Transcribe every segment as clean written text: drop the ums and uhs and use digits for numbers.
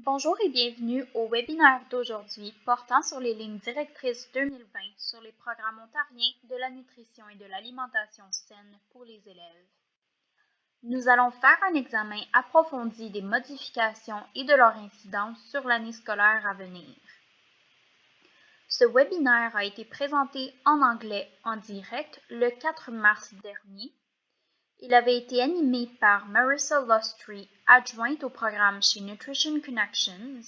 Bonjour et bienvenue au webinaire d'aujourd'hui portant sur les lignes directrices 2020 sur les programmes ontariens de la nutrition et de l'alimentation saine pour les élèves. Nous allons faire un examen approfondi des modifications et de leur incidence sur l'année scolaire à venir. Ce webinaire a été présenté en anglais en direct le 4 mars dernier. Il avait été animé par Marissa Lustry, adjointe au programme chez Nutrition Connections,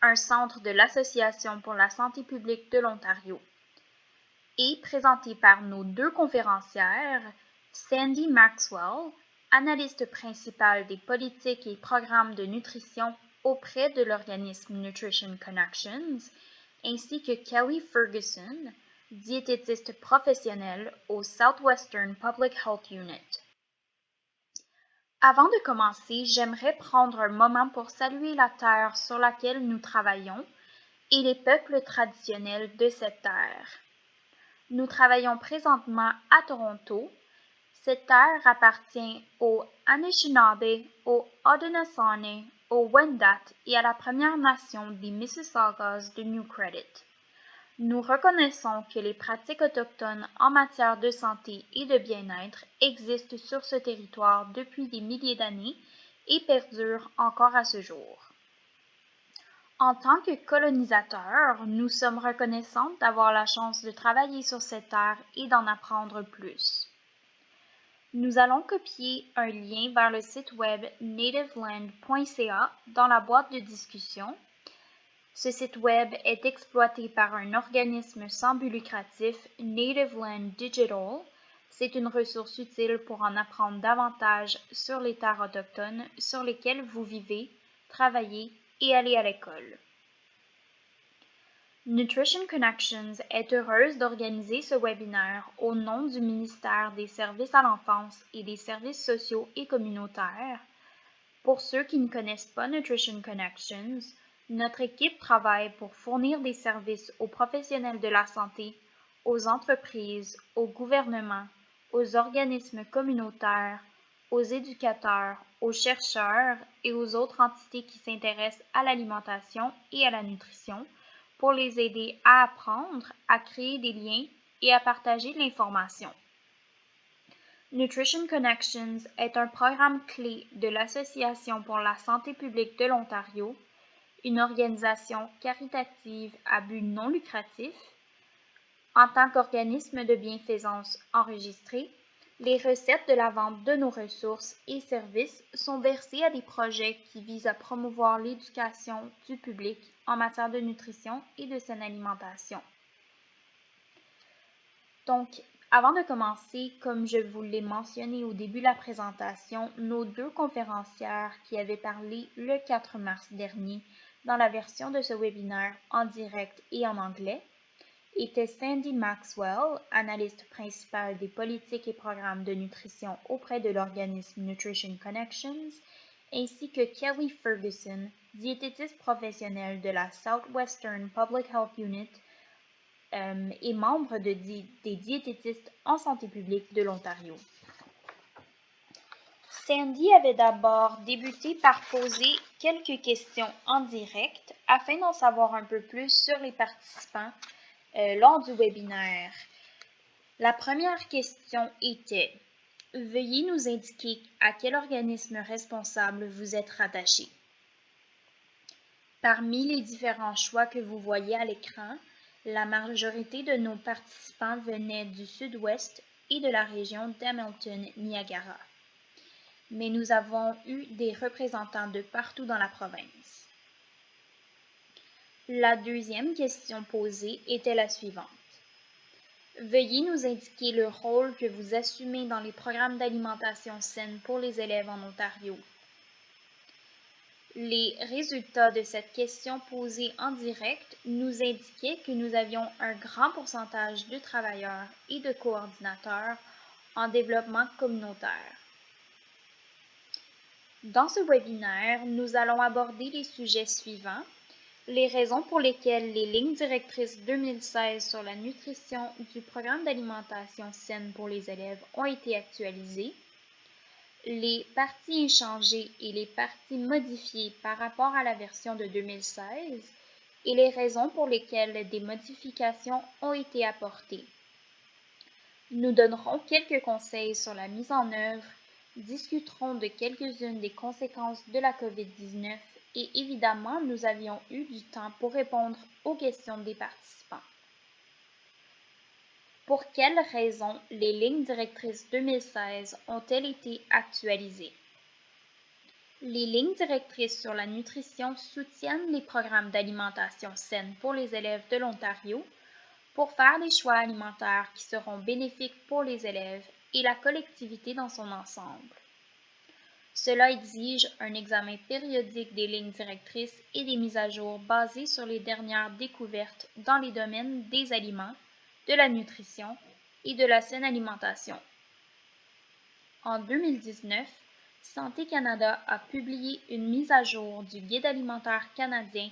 un centre de l'Association pour la santé publique de l'Ontario, et présenté par nos deux conférencières, Sandy Maxwell, analyste principale des politiques et programmes de nutrition auprès de l'organisme Nutrition Connections, ainsi que Kelly Ferguson, diététiste professionnelle au Southwestern Public Health Unit. Avant de commencer, j'aimerais prendre un moment pour saluer la terre sur laquelle nous travaillons et les peuples traditionnels de cette terre. Nous travaillons présentement à Toronto. Cette terre appartient aux Anishinaabe, aux Haudenosaunee, aux Wendat et à la Première Nation des Mississaugas de New Credit. Nous reconnaissons que les pratiques autochtones en matière de santé et de bien-être existent sur ce territoire depuis des milliers d'années et perdurent encore à ce jour. En tant que colonisateurs, nous sommes reconnaissants d'avoir la chance de travailler sur cette terre et d'en apprendre plus. Nous allons copier un lien vers le site web nativeland.ca dans la boîte de discussion. Ce site web est exploité par un organisme sans but lucratif, Native Land Digital. C'est une ressource utile pour en apprendre davantage sur les terres autochtones sur lesquelles vous vivez, travaillez et allez à l'école. Nutrition Connections est heureuse d'organiser ce webinaire au nom du ministère des Services à l'enfance et des Services sociaux et communautaires. Pour ceux qui ne connaissent pas Nutrition Connections, notre équipe travaille pour fournir des services aux professionnels de la santé, aux entreprises, au gouvernement, aux organismes communautaires, aux éducateurs, aux chercheurs et aux autres entités qui s'intéressent à l'alimentation et à la nutrition pour les aider à apprendre, à créer des liens et à partager de l'information. Nutrition Connections est un programme clé de l'Association pour la santé publique de l'Ontario, une organisation caritative à but non lucratif. En tant qu'organisme de bienfaisance enregistré, les recettes de la vente de nos ressources et services sont versées à des projets qui visent à promouvoir l'éducation du public en matière de nutrition et de saine alimentation. Donc, avant de commencer, comme je vous l'ai mentionné au début de la présentation, nos deux conférencières qui avaient parlé le 4 mars dernier dans la version de ce webinaire en direct et en anglais étaient Sandy Maxwell, analyste principale des politiques et programmes de nutrition auprès de l'organisme Nutrition Connections, ainsi que Kelly Ferguson, diététiste professionnelle de la Southwestern Public Health Unit et membre des diététistes en santé publique de l'Ontario. Sandy avait d'abord débuté par poser quelques questions en direct afin d'en savoir un peu plus sur les participants lors du webinaire. La première question était « Veuillez nous indiquer à quel organisme responsable vous êtes rattaché. » Parmi les différents choix que vous voyez à l'écran, la majorité de nos participants venaient du sud-ouest et de la région d'Hamilton-Niagara. Mais nous avons eu des représentants de partout dans la province. La deuxième question posée était la suivante. Veuillez nous indiquer le rôle que vous assumez dans les programmes d'alimentation saine pour les élèves en Ontario. Les résultats de cette question posée en direct nous indiquaient que nous avions un grand pourcentage de travailleurs et de coordinateurs en développement communautaire. Dans ce webinaire, nous allons aborder les sujets suivants. Les raisons pour lesquelles les lignes directrices 2016 sur la nutrition du programme d'alimentation saine pour les élèves ont été actualisées. les parties inchangées et les parties modifiées par rapport à la version de 2016 et les raisons pour lesquelles des modifications ont été apportées. Nous donnerons quelques conseils sur la mise en œuvre, discuterons de quelques-unes des conséquences de la COVID-19 et évidemment, nous avions eu du temps pour répondre aux questions des participants. Pour quelles raisons les lignes directrices 2016 ont-elles été actualisées? Les lignes directrices sur la nutrition soutiennent les programmes d'alimentation saine pour les élèves de l'Ontario pour faire des choix alimentaires qui seront bénéfiques pour les élèves et la collectivité dans son ensemble. Cela exige un examen périodique des lignes directrices et des mises à jour basées sur les dernières découvertes dans les domaines des aliments, de la nutrition et de la saine alimentation. En 2019, Santé Canada a publié une mise à jour du Guide alimentaire canadien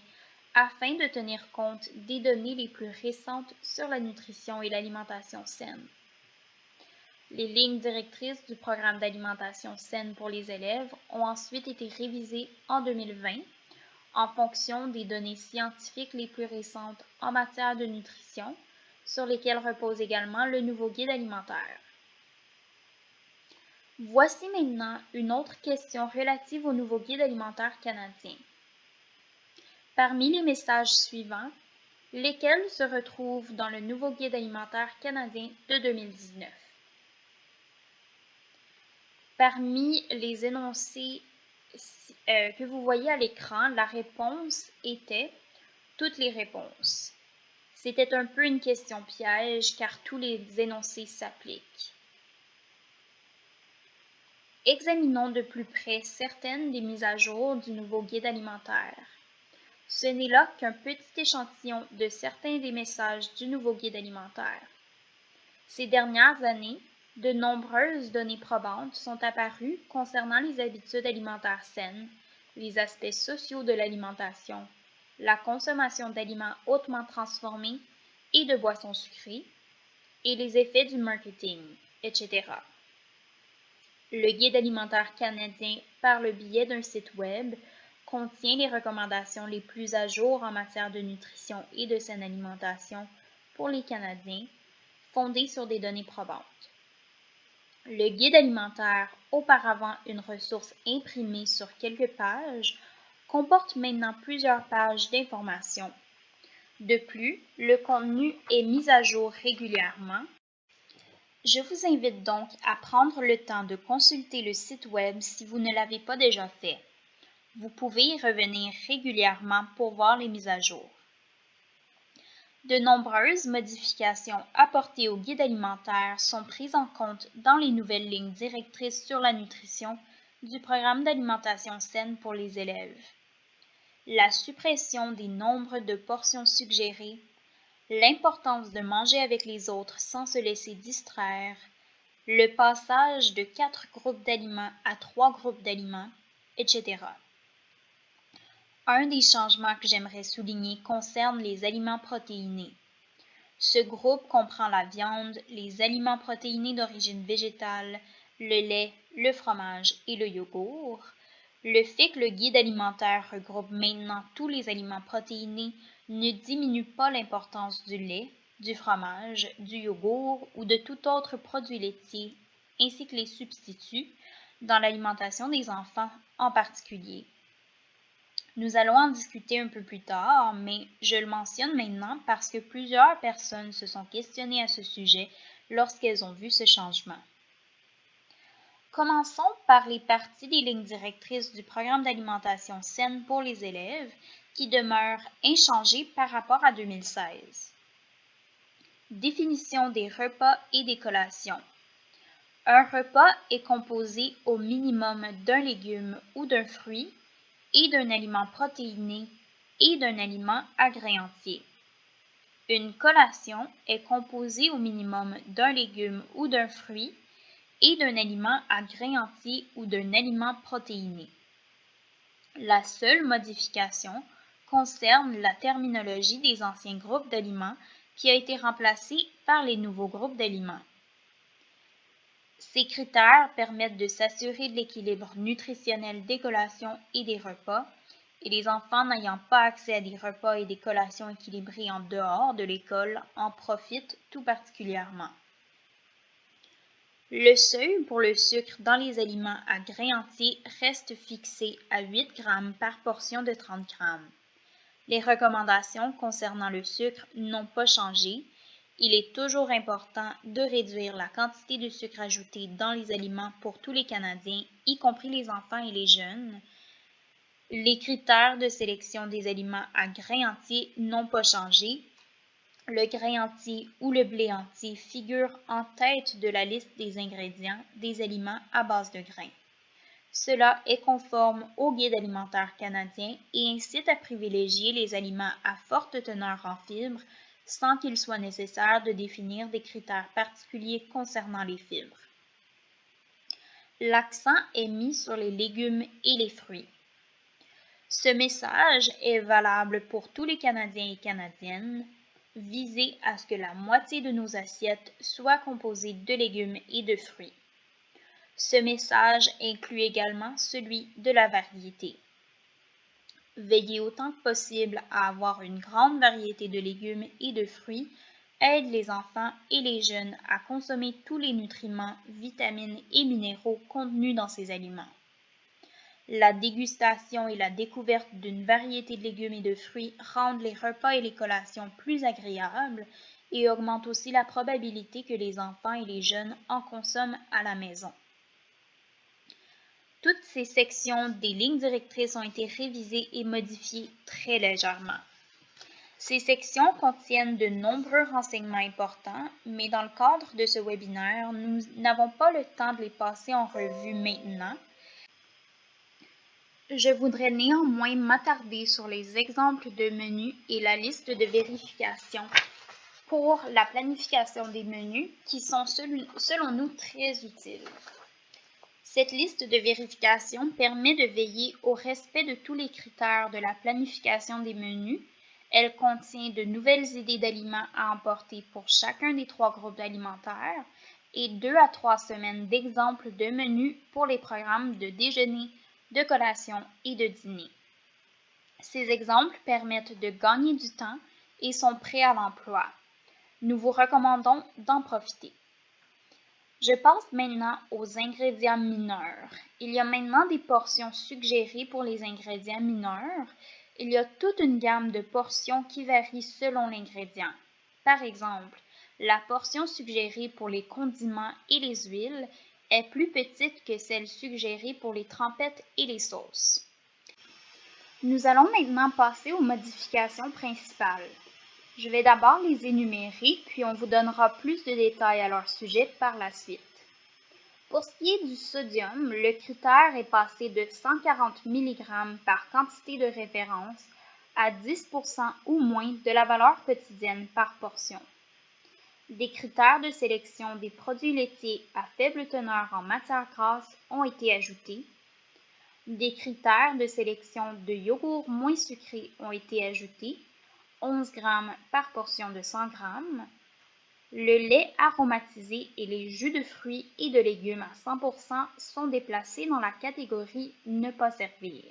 afin de tenir compte des données les plus récentes sur la nutrition et l'alimentation saine. Les lignes directrices du programme d'alimentation saine pour les élèves ont ensuite été révisées en 2020 en fonction des données scientifiques les plus récentes en matière de nutrition, sur lesquelles repose également le nouveau guide alimentaire. Voici maintenant une autre question relative au nouveau guide alimentaire canadien. Parmi les messages suivants, lesquels se retrouvent dans le nouveau guide alimentaire canadien de 2019? Parmi les énoncés que vous voyez à l'écran, la réponse était toutes les réponses. C'était un peu une question piège car tous les énoncés s'appliquent. Examinons de plus près certaines des mises à jour du nouveau guide alimentaire. Ce n'est là qu'un petit échantillon de certains des messages du nouveau guide alimentaire. Ces dernières années, de nombreuses données probantes sont apparues concernant les habitudes alimentaires saines, les aspects sociaux de l'alimentation, la consommation d'aliments hautement transformés et de boissons sucrées, et les effets du marketing, etc. Le Guide alimentaire canadien, par le biais d'un site web, contient les recommandations les plus à jour en matière de nutrition et de saine alimentation pour les Canadiens, fondées sur des données probantes. Le guide alimentaire, auparavant une ressource imprimée sur quelques pages, comporte maintenant plusieurs pages d'informations. De plus, le contenu est mis à jour régulièrement. Je vous invite donc à prendre le temps de consulter le site web si vous ne l'avez pas déjà fait. Vous pouvez y revenir régulièrement pour voir les mises à jour. De nombreuses modifications apportées au guide alimentaire sont prises en compte dans les nouvelles lignes directrices sur la nutrition du programme d'alimentation saine pour les élèves. La suppression des nombres de portions suggérées, l'importance de manger avec les autres sans se laisser distraire, le passage de 4 groupes d'aliments à 3 groupes d'aliments, etc. Un des changements que j'aimerais souligner concerne les aliments protéinés. Ce groupe comprend la viande, les aliments protéinés d'origine végétale, le lait, le fromage et le yogourt. Le fait que le guide alimentaire regroupe maintenant tous les aliments protéinés ne diminue pas l'importance du lait, du fromage, du yogourt ou de tout autre produit laitier, ainsi que les substituts, dans l'alimentation des enfants en particulier. Nous allons en discuter un peu plus tard, mais je le mentionne maintenant parce que plusieurs personnes se sont questionnées à ce sujet lorsqu'elles ont vu ce changement. Commençons par les parties des lignes directrices du programme d'alimentation saine pour les élèves qui demeurent inchangées par rapport à 2016. Définition des repas et des collations. Un repas est composé au minimum d'un légume ou d'un fruit et d'un aliment protéiné et d'un aliment à grains entiers. Une collation est composée au minimum d'un légume ou d'un fruit et d'un aliment à grains entiers ou d'un aliment protéiné. La seule modification concerne la terminologie des anciens groupes d'aliments qui a été remplacée par les nouveaux groupes d'aliments. Ces critères permettent de s'assurer de l'équilibre nutritionnel des collations et des repas, et les enfants n'ayant pas accès à des repas et des collations équilibrées en dehors de l'école en profitent tout particulièrement. Le seuil pour le sucre dans les aliments à grains entiers reste fixé à 8 grammes par portion de 30 grammes. Les recommandations concernant le sucre n'ont pas changé. Il est toujours important de réduire la quantité de sucre ajouté dans les aliments pour tous les Canadiens, y compris les enfants et les jeunes. Les critères de sélection des aliments à grains entiers n'ont pas changé. Le grain entier ou le blé entier figure en tête de la liste des ingrédients des aliments à base de grains. Cela est conforme au Guide alimentaire canadien et incite à privilégier les aliments à forte teneur en fibres sans qu'il soit nécessaire de définir des critères particuliers concernant les fibres. L'accent est mis sur les légumes et les fruits. Ce message est valable pour tous les Canadiens et Canadiennes. Visez à ce que la moitié de nos assiettes soit composée de légumes et de fruits. Ce message inclut également celui de la variété. Veillez autant que possible à avoir une grande variété de légumes et de fruits aide les enfants et les jeunes à consommer tous les nutriments, vitamines et minéraux contenus dans ces aliments. La dégustation et la découverte d'une variété de légumes et de fruits rendent les repas et les collations plus agréables et augmentent aussi la probabilité que les enfants et les jeunes en consomment à la maison. Toutes ces sections des lignes directrices ont été révisées et modifiées très légèrement. Ces sections contiennent de nombreux renseignements importants, mais dans le cadre de ce webinaire, nous n'avons pas le temps de les passer en revue maintenant. Je voudrais néanmoins m'attarder sur les exemples de menus et la liste de vérification pour la planification des menus qui sont selon nous très utiles. Cette liste de vérification permet de veiller au respect de tous les critères de la planification des menus. Elle contient de nouvelles idées d'aliments à emporter pour chacun des 3 groupes alimentaires et 2 à 3 semaines d'exemples de menus pour les programmes de déjeuner, de collation et de dîner. Ces exemples permettent de gagner du temps et sont prêts à l'emploi. Nous vous recommandons d'en profiter. Je passe maintenant aux ingrédients mineurs. Il y a maintenant des portions suggérées pour les ingrédients mineurs. Il y a toute une gamme de portions qui varient selon l'ingrédient. Par exemple, la portion suggérée pour les condiments et les huiles est plus petite que celle suggérée pour les trempettes et les sauces. Nous allons maintenant passer aux modifications principales. Je vais d'abord les énumérer, puis on vous donnera plus de détails à leur sujet par la suite. Pour ce qui est du sodium, le critère est passé de 140 mg par quantité de référence à 10% ou moins de la valeur quotidienne par portion. Des critères de sélection des produits laitiers à faible teneur en matière grasse ont été ajoutés. Des critères de sélection de yogourt moins sucré ont été ajoutés, 11 g par portion de 100 g. Le lait aromatisé et les jus de fruits et de légumes à 100% sont déplacés dans la catégorie « Ne pas servir ».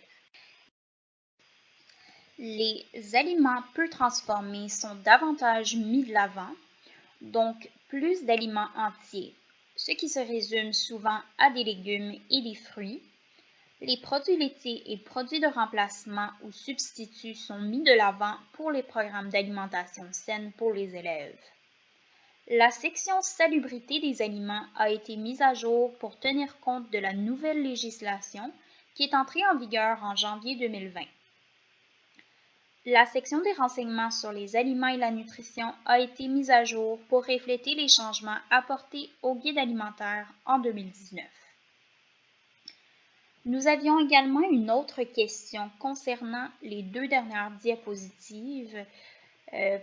Les aliments peu transformés sont davantage mis de l'avant, donc plus d'aliments entiers, ce qui se résume souvent à des légumes et des fruits. Les produits laitiers et produits de remplacement ou substituts sont mis de l'avant pour les programmes d'alimentation saine pour les élèves. La section salubrité des aliments a été mise à jour pour tenir compte de la nouvelle législation qui est entrée en vigueur en janvier 2020. La section des renseignements sur les aliments et la nutrition a été mise à jour pour refléter les changements apportés au guide alimentaire en 2019. Nous avions également une autre question concernant les 2 dernières diapositives.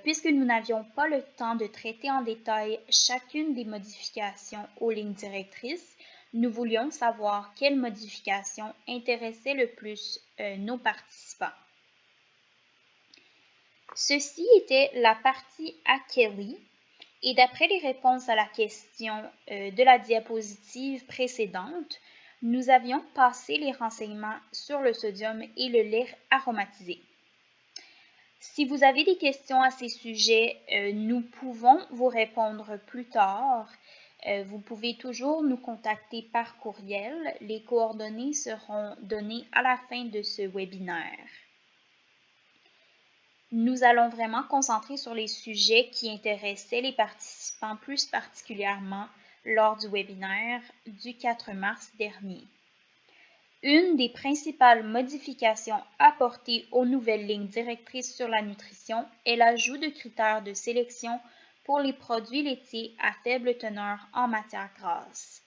Puisque nous n'avions pas le temps de traiter en détail chacune des modifications aux lignes directrices, nous voulions savoir quelle modification intéressait le plus nos participants. Ceci était la partie à Kelly. Et d'après les réponses à la question de la diapositive précédente, nous avions passé les renseignements sur le sodium et le lait aromatisé. Si vous avez des questions à ces sujets, nous pouvons vous répondre plus tard. Vous pouvez toujours nous contacter par courriel. Les coordonnées seront données à la fin de ce webinaire. Nous allons vraiment concentrer sur les sujets qui intéressaient les participants plus particulièrement lors du webinaire du 4 mars dernier. Une des principales modifications apportées aux nouvelles lignes directrices sur la nutrition est l'ajout de critères de sélection pour les produits laitiers à faible teneur en matières grasses.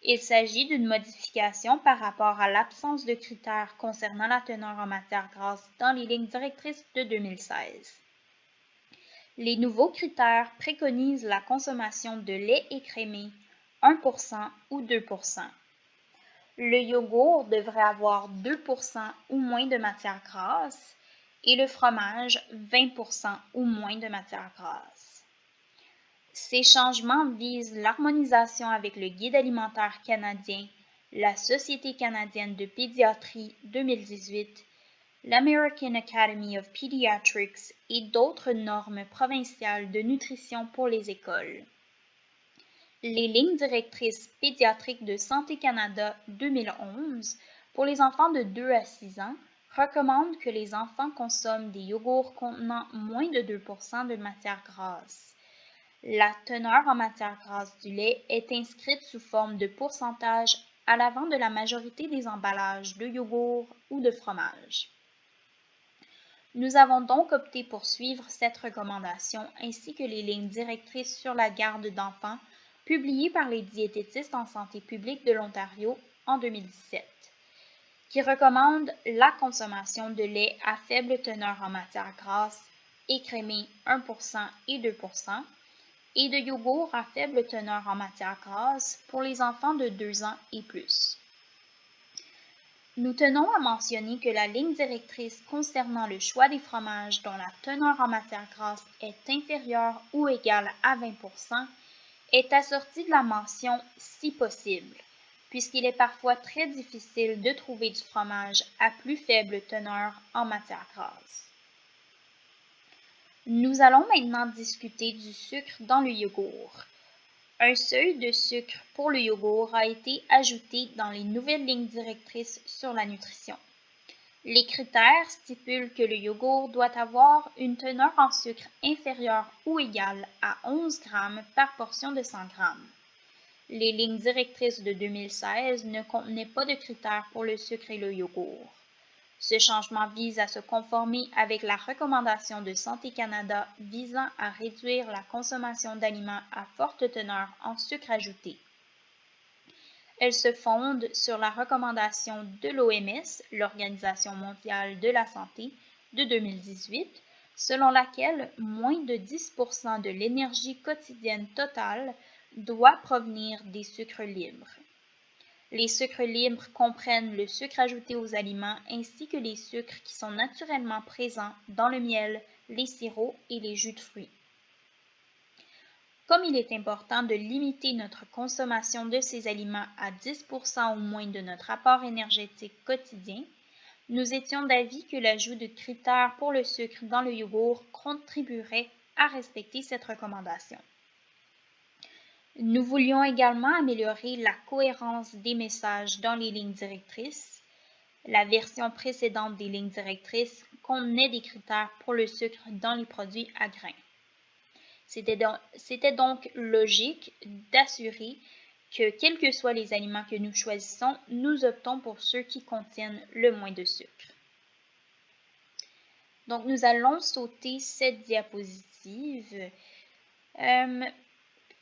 Il s'agit d'une modification par rapport à l'absence de critères concernant la teneur en matières grasses dans les lignes directrices de 2016. Les nouveaux critères préconisent la consommation de lait écrémé 1% ou 2%. Le yogourt devrait avoir 2% ou moins de matière grasse et le fromage 20% ou moins de matière grasse. Ces changements visent l'harmonisation avec le Guide alimentaire canadien, la Société canadienne de pédiatrie 2018, l'American Academy of Pediatrics et d'autres normes provinciales de nutrition pour les écoles. Les lignes directrices pédiatriques de Santé Canada 2011 pour les enfants de 2 à 6 ans recommandent que les enfants consomment des yogourts contenant moins de 2% de matière grasse. La teneur en matière grasse du lait est inscrite sous forme de pourcentage à l'avant de la majorité des emballages de yogourt ou de fromage. Nous avons donc opté pour suivre cette recommandation ainsi que les lignes directrices sur la garde d'enfants publiées par les diététistes en santé publique de l'Ontario en 2017, qui recommandent la consommation de lait à faible teneur en matière grasse, écrémé 1% et 2%, et de yogourt à faible teneur en matière grasse pour les enfants de 2 ans et plus. Nous tenons à mentionner que la ligne directrice concernant le choix des fromages dont la teneur en matière grasse est inférieure ou égale à 20% est assortie de la mention « si possible », puisqu'il est parfois très difficile de trouver du fromage à plus faible teneur en matière grasse. Nous allons maintenant discuter du sucre dans le yogourt. Un seuil de sucre pour le yogourt a été ajouté dans les nouvelles lignes directrices sur la nutrition. Les critères stipulent que le yogourt doit avoir une teneur en sucre inférieure ou égale à 11 g par portion de 100 g. Les lignes directrices de 2016 ne contenaient pas de critères pour le sucre et le yogourt. Ce changement vise à se conformer avec la recommandation de Santé Canada visant à réduire la consommation d'aliments à forte teneur en sucre ajouté. Elle se fonde sur la recommandation de l'OMS, l'Organisation mondiale de la santé, de 2018, selon laquelle moins de 10% de l'énergie quotidienne totale doit provenir des sucres libres. Les sucres libres comprennent le sucre ajouté aux aliments ainsi que les sucres qui sont naturellement présents dans le miel, les sirops et les jus de fruits. Comme il est important de limiter notre consommation de ces aliments à 10% ou moins de notre apport énergétique quotidien, nous étions d'avis que l'ajout de critères pour le sucre dans le yogourt contribuerait à respecter cette recommandation. Nous voulions également améliorer la cohérence des messages dans les lignes directrices. La version précédente des lignes directrices contenait des critères pour le sucre dans les produits à grains. C'était donc logique d'assurer que, quels que soient les aliments que nous choisissons, nous optons pour ceux qui contiennent le moins de sucre. Donc, nous allons sauter cette diapositive.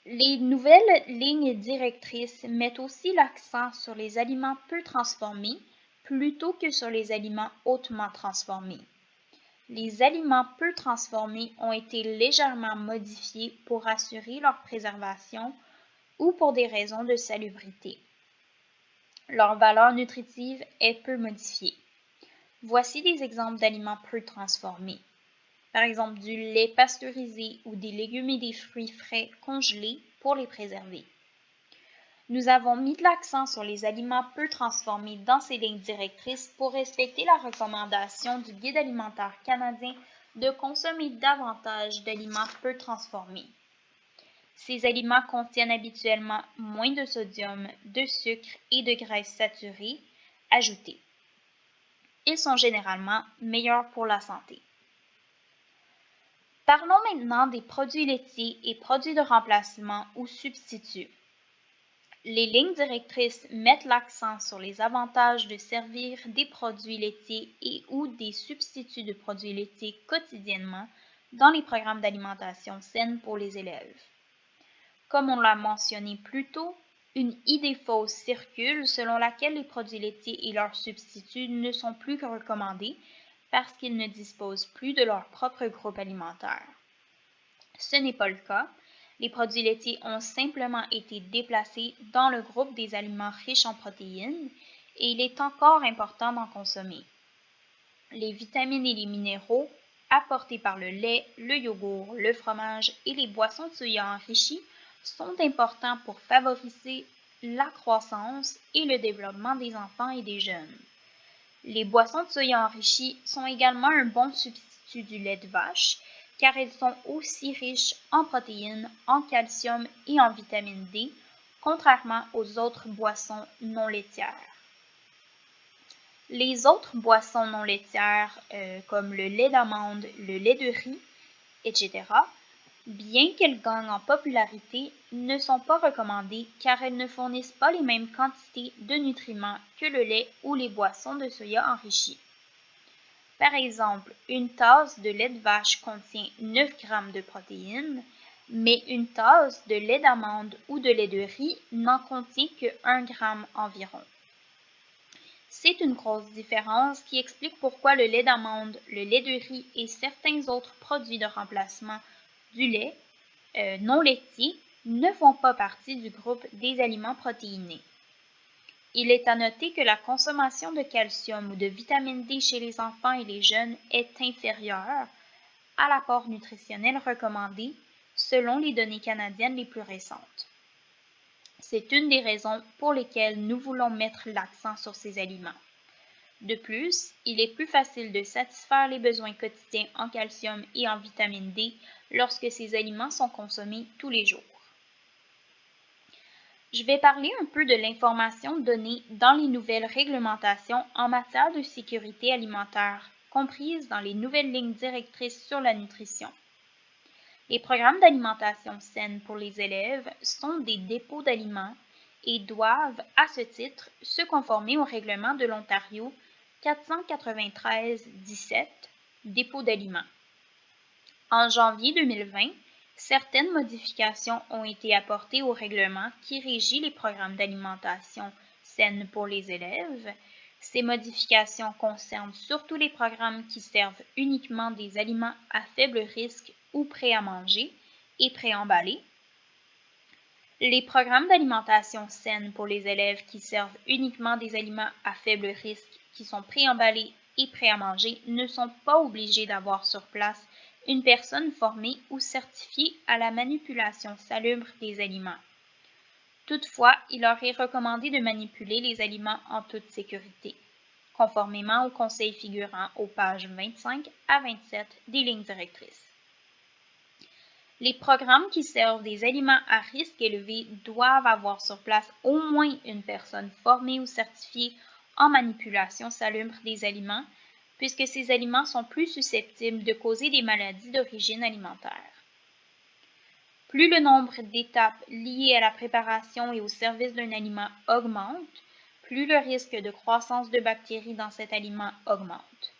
Les nouvelles lignes directrices mettent aussi l'accent sur les aliments peu transformés plutôt que sur les aliments hautement transformés. Les aliments peu transformés ont été légèrement modifiés pour assurer leur préservation ou pour des raisons de salubrité. Leur valeur nutritive est peu modifiée. Voici des exemples d'aliments peu transformés. par exemple du lait pasteurisé ou des légumes et des fruits frais congelés pour les préserver. Nous avons mis de l'accent sur les aliments peu transformés dans ces lignes directrices pour respecter la recommandation du Guide alimentaire canadien de consommer davantage d'aliments peu transformés. Ces aliments contiennent habituellement moins de sodium, de sucre et de graisses saturées ajoutées. Ils sont généralement meilleurs pour la santé. Parlons maintenant des produits laitiers et produits de remplacement ou substituts. Les lignes directrices mettent l'accent sur les avantages de servir des produits laitiers et ou des substituts de produits laitiers quotidiennement dans les programmes d'alimentation saine pour les élèves. Comme on l'a mentionné plus tôt, une idée fausse circule selon laquelle les produits laitiers et leurs substituts ne sont plus recommandés parce qu'ils ne disposent plus de leur propre groupe alimentaire. Ce n'est pas le cas. Les produits laitiers ont simplement été déplacés dans le groupe des aliments riches en protéines et il est encore important d'en consommer. Les vitamines et les minéraux apportés par le lait, le yogourt, le fromage et les boissons de soya enrichies sont importants pour favoriser la croissance et le développement des enfants et des jeunes. Les boissons de soya enrichies sont également un bon substitut du lait de vache car elles sont aussi riches en protéines, en calcium et en vitamine D, contrairement aux autres boissons non laitières. Les autres boissons non laitières, comme le lait d'amande, le lait de riz, etc., bien qu'elles gagnent en popularité, ne sont pas recommandées car elles ne fournissent pas les mêmes quantités de nutriments que le lait ou les boissons de soya enrichies. Par exemple, une tasse de lait de vache contient 9 g de protéines, mais une tasse de lait d'amande ou de lait de riz n'en contient que 1 g environ. C'est une grosse différence qui explique pourquoi le lait d'amande, le lait de riz et certains autres produits de remplacement du lait non laitiers ne font pas partie du groupe des aliments protéinés. Il est à noter que la consommation de calcium ou de vitamine D chez les enfants et les jeunes est inférieure à l'apport nutritionnel recommandé selon les données canadiennes les plus récentes. C'est une des raisons pour lesquelles nous voulons mettre l'accent sur ces aliments. De plus, il est plus facile de satisfaire les besoins quotidiens en calcium et en vitamine D lorsque ces aliments sont consommés tous les jours. Je vais parler un peu de l'information donnée dans les nouvelles réglementations en matière de sécurité alimentaire, comprises dans les nouvelles lignes directrices sur la nutrition. Les programmes d'alimentation saine pour les élèves sont des dépôts d'aliments et doivent, à ce titre, se conformer au règlement de l'Ontario 493-17, dépôt d'aliments. En janvier 2020, certaines modifications ont été apportées au règlement qui régit les programmes d'alimentation saine pour les élèves. Ces modifications concernent surtout les programmes qui servent uniquement des aliments à faible risque ou prêts à manger et préemballés. Les programmes d'alimentation saine pour les élèves qui servent uniquement des aliments à faible risque qui sont préemballés et prêts à manger ne sont pas obligés d'avoir sur place une personne formée ou certifiée à la manipulation salubre des aliments. Toutefois, il leur est recommandé de manipuler les aliments en toute sécurité, conformément aux conseils figurant aux pages 25 à 27 des lignes directrices. Les programmes qui servent des aliments à risque élevé doivent avoir sur place au moins une personne formée ou certifiée en manipulation salubre des aliments, puisque ces aliments sont plus susceptibles de causer des maladies d'origine alimentaire. Plus le nombre d'étapes liées à la préparation et au service d'un aliment augmente, plus le risque de croissance de bactéries dans cet aliment augmente.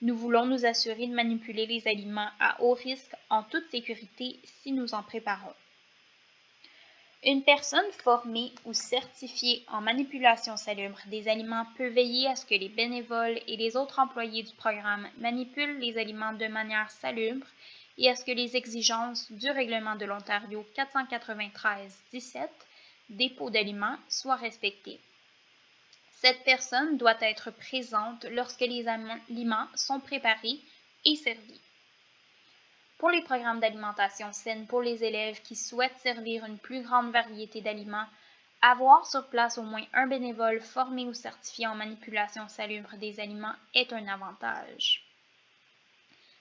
Nous voulons nous assurer de manipuler les aliments à haut risque en toute sécurité si nous en préparons. Une personne formée ou certifiée en manipulation salubre des aliments peut veiller à ce que les bénévoles et les autres employés du programme manipulent les aliments de manière salubre et à ce que les exigences du règlement de l'Ontario 493-17, dépôt d'aliments, soient respectées. Cette personne doit être présente lorsque les aliments sont préparés et servis. Pour les programmes d'alimentation saine pour les élèves qui souhaitent servir une plus grande variété d'aliments, avoir sur place au moins un bénévole formé ou certifié en manipulation salubre des aliments est un avantage.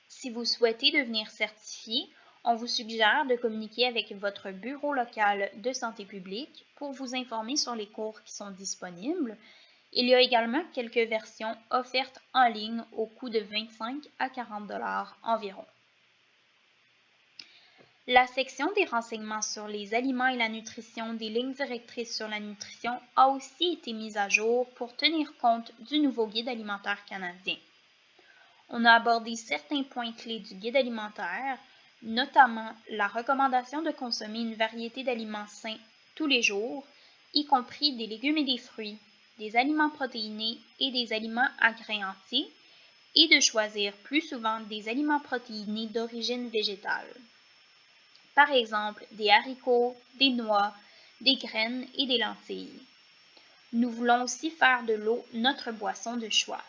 Si vous souhaitez devenir certifié, on vous suggère de communiquer avec votre bureau local de santé publique pour vous informer sur les cours qui sont disponibles. Il y a également quelques versions offertes en ligne au coût de 25 à 40 $ environ. La section des renseignements sur les aliments et la nutrition des lignes directrices sur la nutrition a aussi été mise à jour pour tenir compte du nouveau guide alimentaire canadien. On a abordé certains points clés du guide alimentaire, notamment la recommandation de consommer une variété d'aliments sains tous les jours, y compris des légumes et des fruits, des aliments protéinés et des aliments à grains entiers, et de choisir plus souvent des aliments protéinés d'origine végétale. Par exemple, des haricots, des noix, des graines et des lentilles. Nous voulons aussi faire de l'eau notre boisson de choix.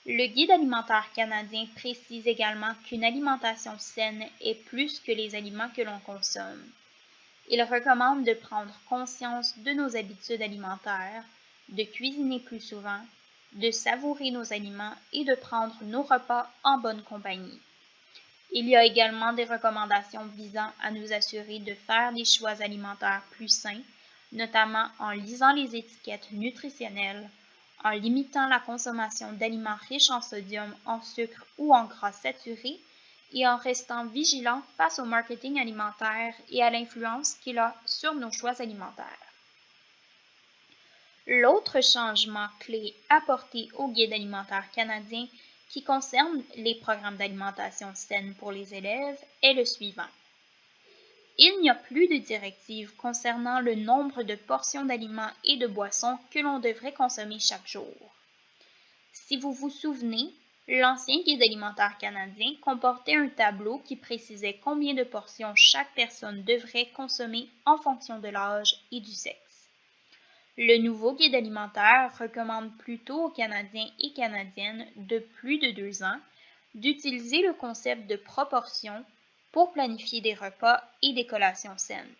Le guide alimentaire canadien précise également qu'une alimentation saine est plus que les aliments que l'on consomme. Il recommande de prendre conscience de nos habitudes alimentaires, de cuisiner plus souvent, de savourer nos aliments et de prendre nos repas en bonne compagnie. Il y a également des recommandations visant à nous assurer de faire des choix alimentaires plus sains, notamment en lisant les étiquettes nutritionnelles, en limitant la consommation d'aliments riches en sodium, en sucre ou en gras saturés et en restant vigilant face au marketing alimentaire et à l'influence qu'il a sur nos choix alimentaires. L'autre changement clé apporté au guide alimentaire canadien qui concerne les programmes d'alimentation saine pour les élèves est le suivant. Il n'y a plus de directive concernant le nombre de portions d'aliments et de boissons que l'on devrait consommer chaque jour. Si vous vous souvenez, l'ancien guide alimentaire canadien comportait un tableau qui précisait combien de portions chaque personne devrait consommer en fonction de l'âge et du sexe. Le nouveau guide alimentaire recommande plutôt aux Canadiens et Canadiennes de plus de 2 ans d'utiliser le concept de proportion pour planifier des repas et des collations saines.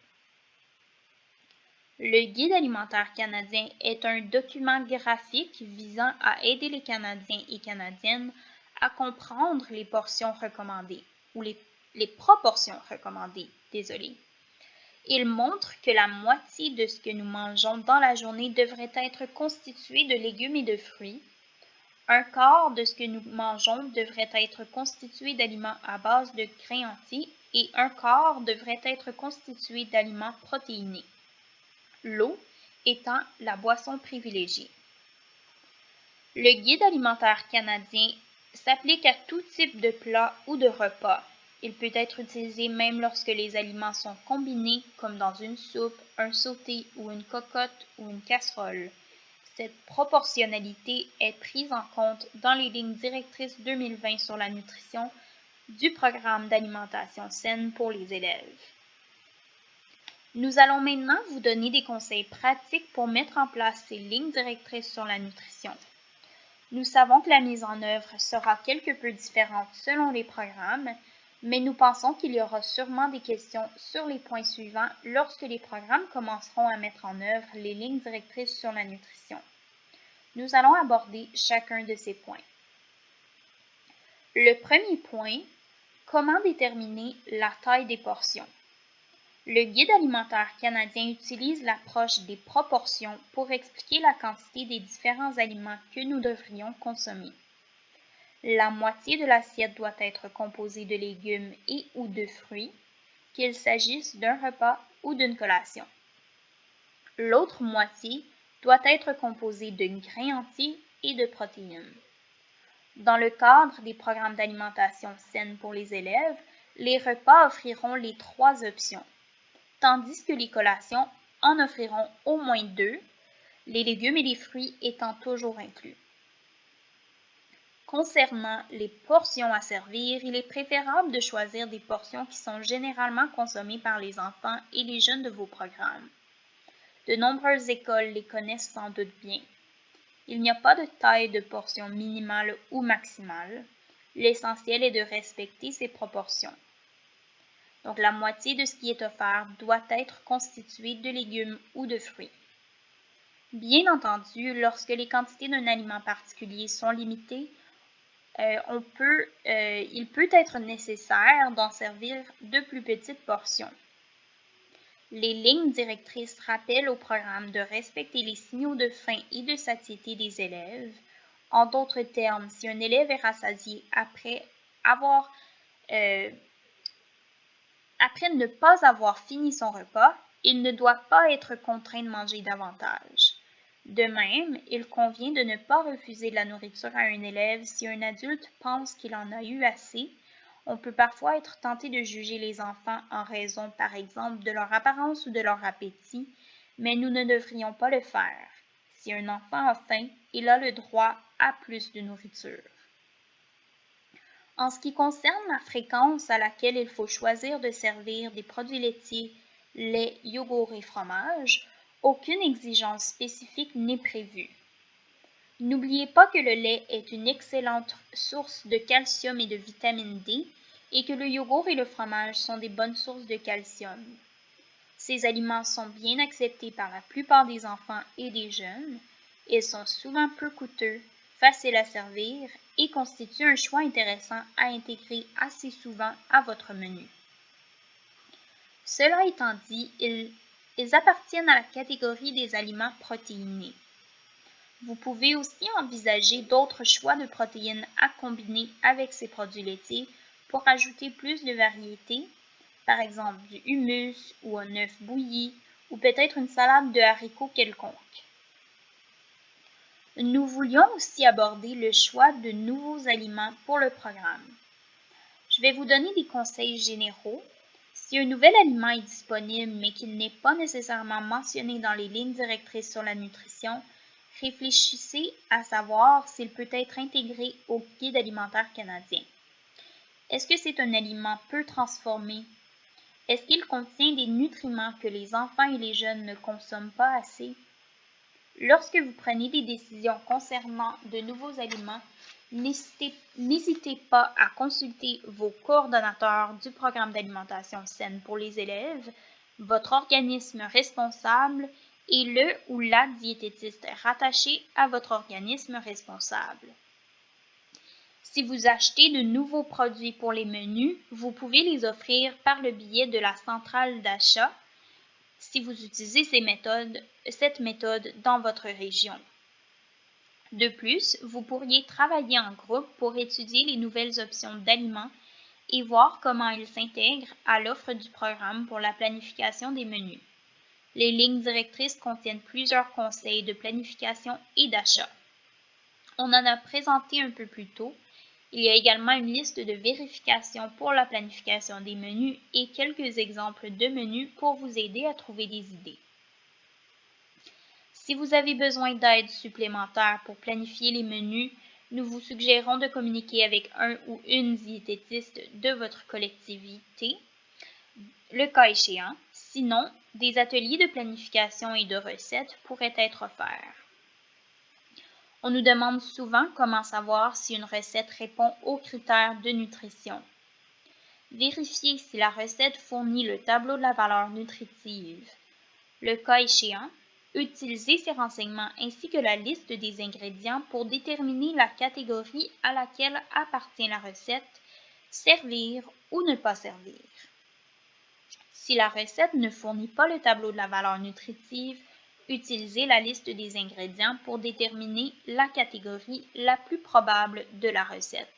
Le guide alimentaire canadien est un document graphique visant à aider les Canadiens et Canadiennes à comprendre les portions recommandées, ou les proportions recommandées, désolé. Il montre que la moitié de ce que nous mangeons dans la journée devrait être constitué de légumes et de fruits, un quart de ce que nous mangeons devrait être constitué d'aliments à base de grains entiers et un quart devrait être constitué d'aliments protéinés, l'eau étant la boisson privilégiée. Le guide alimentaire canadien s'applique à tout type de plat ou de repas. Il peut être utilisé même lorsque les aliments sont combinés, comme dans une soupe, un sauté ou une cocotte ou une casserole. Cette proportionnalité est prise en compte dans les lignes directrices 2020 sur la nutrition du programme d'alimentation saine pour les élèves. Nous allons maintenant vous donner des conseils pratiques pour mettre en place ces lignes directrices sur la nutrition. Nous savons que la mise en œuvre sera quelque peu différente selon les programmes, mais nous pensons qu'il y aura sûrement des questions sur les points suivants lorsque les programmes commenceront à mettre en œuvre les lignes directrices sur la nutrition. Nous allons aborder chacun de ces points. Le premier point, comment déterminer la taille des portions? Le guide alimentaire canadien utilise l'approche des proportions pour expliquer la quantité des différents aliments que nous devrions consommer. La moitié de l'assiette doit être composée de légumes et ou de fruits, qu'il s'agisse d'un repas ou d'une collation. L'autre moitié doit être composée de grains entiers et de protéines. Dans le cadre des programmes d'alimentation saine pour les élèves, les repas offriront les 3 options, tandis que les collations en offriront au moins 2, les légumes et les fruits étant toujours inclus. Concernant les portions à servir, il est préférable de choisir des portions qui sont généralement consommées par les enfants et les jeunes de vos programmes. De nombreuses écoles les connaissent sans doute bien. Il n'y a pas de taille de portion minimale ou maximale. L'essentiel est de respecter ces proportions. Donc, la moitié de ce qui est offert doit être constitué de légumes ou de fruits. Bien entendu, lorsque les quantités d'un aliment particulier sont limitées, il peut être nécessaire d'en servir de plus petites portions. Les lignes directrices rappellent au programme de respecter les signaux de faim et de satiété des élèves. En d'autres termes, si un élève est rassasié après ne pas avoir fini son repas, il ne doit pas être contraint de manger davantage. De même, il convient de ne pas refuser de la nourriture à un élève si un adulte pense qu'il en a eu assez. On peut parfois être tenté de juger les enfants en raison, par exemple, de leur apparence ou de leur appétit, mais nous ne devrions pas le faire. Si un enfant a faim, il a le droit à plus de nourriture. En ce qui concerne la fréquence à laquelle il faut choisir de servir des produits laitiers, lait, yogourt et fromage, aucune exigence spécifique n'est prévue. N'oubliez pas que le lait est une excellente source de calcium et de vitamine D et que le yogourt et le fromage sont des bonnes sources de calcium. Ces aliments sont bien acceptés par la plupart des enfants et des jeunes. Ils sont souvent peu coûteux, faciles à servir et constituent un choix intéressant à intégrer assez souvent à votre menu. Cela étant dit, ils appartiennent à la catégorie des aliments protéinés. Vous pouvez aussi envisager d'autres choix de protéines à combiner avec ces produits laitiers pour ajouter plus de variété, par exemple du hummus ou un œuf bouilli ou peut-être une salade de haricots quelconque. Nous voulions aussi aborder le choix de nouveaux aliments pour le programme. Je vais vous donner des conseils généraux. Si un nouvel aliment est disponible mais qu'il n'est pas nécessairement mentionné dans les lignes directrices sur la nutrition, réfléchissez à savoir s'il peut être intégré au guide alimentaire canadien. Est-ce que c'est un aliment peu transformé? Est-ce qu'il contient des nutriments que les enfants et les jeunes ne consomment pas assez? Lorsque vous prenez des décisions concernant de nouveaux aliments, n'hésitez pas à consulter vos coordonnateurs du programme d'alimentation saine pour les élèves, votre organisme responsable et le ou la diététiste rattaché à votre organisme responsable. Si vous achetez de nouveaux produits pour les menus, vous pouvez les offrir par le biais de la centrale d'achat si vous utilisez cette méthode dans votre région. De plus, vous pourriez travailler en groupe pour étudier les nouvelles options d'aliments et voir comment ils s'intègrent à l'offre du programme pour la planification des menus. Les lignes directrices contiennent plusieurs conseils de planification et d'achat. On en a présenté un peu plus tôt. Il y a également une liste de vérification pour la planification des menus et quelques exemples de menus pour vous aider à trouver des idées. Si vous avez besoin d'aide supplémentaire pour planifier les menus, nous vous suggérons de communiquer avec un ou une diététiste de votre collectivité, le cas échéant. Sinon, des ateliers de planification et de recettes pourraient être offerts. On nous demande souvent comment savoir si une recette répond aux critères de nutrition. Vérifiez si la recette fournit le tableau de la valeur nutritive. Le cas échéant, utilisez ces renseignements ainsi que la liste des ingrédients pour déterminer la catégorie à laquelle appartient la recette, servir ou ne pas servir. Si la recette ne fournit pas le tableau de la valeur nutritive, utilisez la liste des ingrédients pour déterminer la catégorie la plus probable de la recette.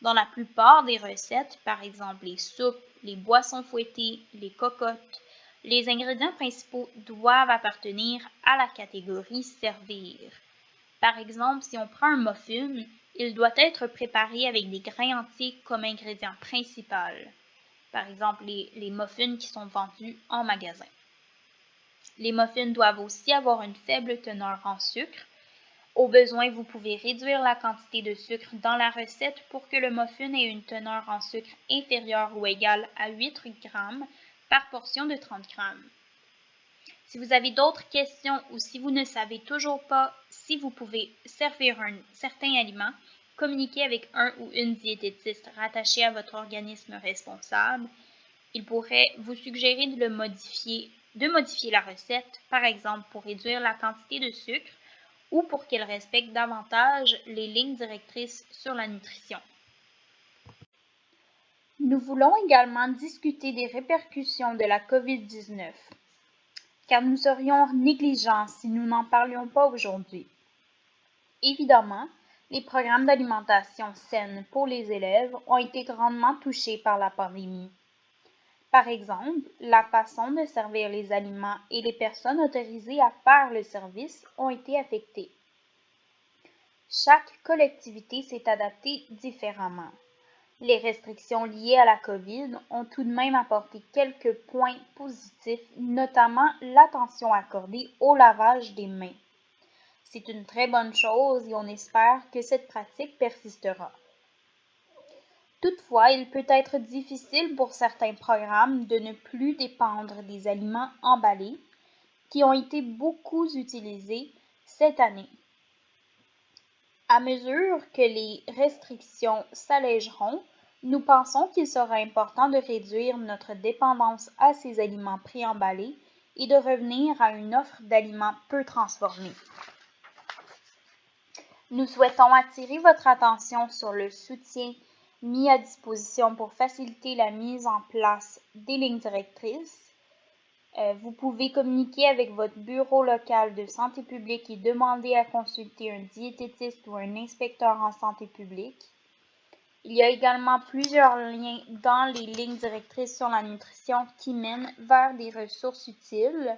Dans la plupart des recettes, par exemple les soupes, les boissons fouettées, les cocottes, les ingrédients principaux doivent appartenir à la catégorie servir. Par exemple, si on prend un muffin, il doit être préparé avec des grains entiers comme ingrédient principal. Par exemple, les muffins qui sont vendus en magasin. Les muffins doivent aussi avoir une faible teneur en sucre. Au besoin, vous pouvez réduire la quantité de sucre dans la recette pour que le muffin ait une teneur en sucre inférieure ou égale à 8 g par portion de 30 g. Si vous avez d'autres questions ou si vous ne savez toujours pas si vous pouvez servir un certain aliment, communiquer avec un ou une diététiste rattachée à votre organisme responsable. Il pourrait vous suggérer de modifier la recette, par exemple pour réduire la quantité de sucre ou pour qu'elle respecte davantage les lignes directrices sur la nutrition. Nous voulons également discuter des répercussions de la COVID-19, car nous serions négligents si nous n'en parlions pas aujourd'hui. Évidemment, les programmes d'alimentation saine pour les élèves ont été grandement touchés par la pandémie. Par exemple, la façon de servir les aliments et les personnes autorisées à faire le service ont été affectées. Chaque collectivité s'est adaptée différemment. Les restrictions liées à la COVID ont tout de même apporté quelques points positifs, notamment l'attention accordée au lavage des mains. C'est une très bonne chose et on espère que cette pratique persistera. Toutefois, il peut être difficile pour certains programmes de ne plus dépendre des aliments emballés qui ont été beaucoup utilisés cette année. À mesure que les restrictions s'allégeront, nous pensons qu'il sera important de réduire notre dépendance à ces aliments préemballés et de revenir à une offre d'aliments peu transformés. Nous souhaitons attirer votre attention sur le soutien mis à disposition pour faciliter la mise en place des lignes directrices. Vous pouvez communiquer avec votre bureau local de santé publique et demander à consulter un diététiste ou un inspecteur en santé publique. Il y a également plusieurs liens dans les lignes directrices sur la nutrition qui mènent vers des ressources utiles.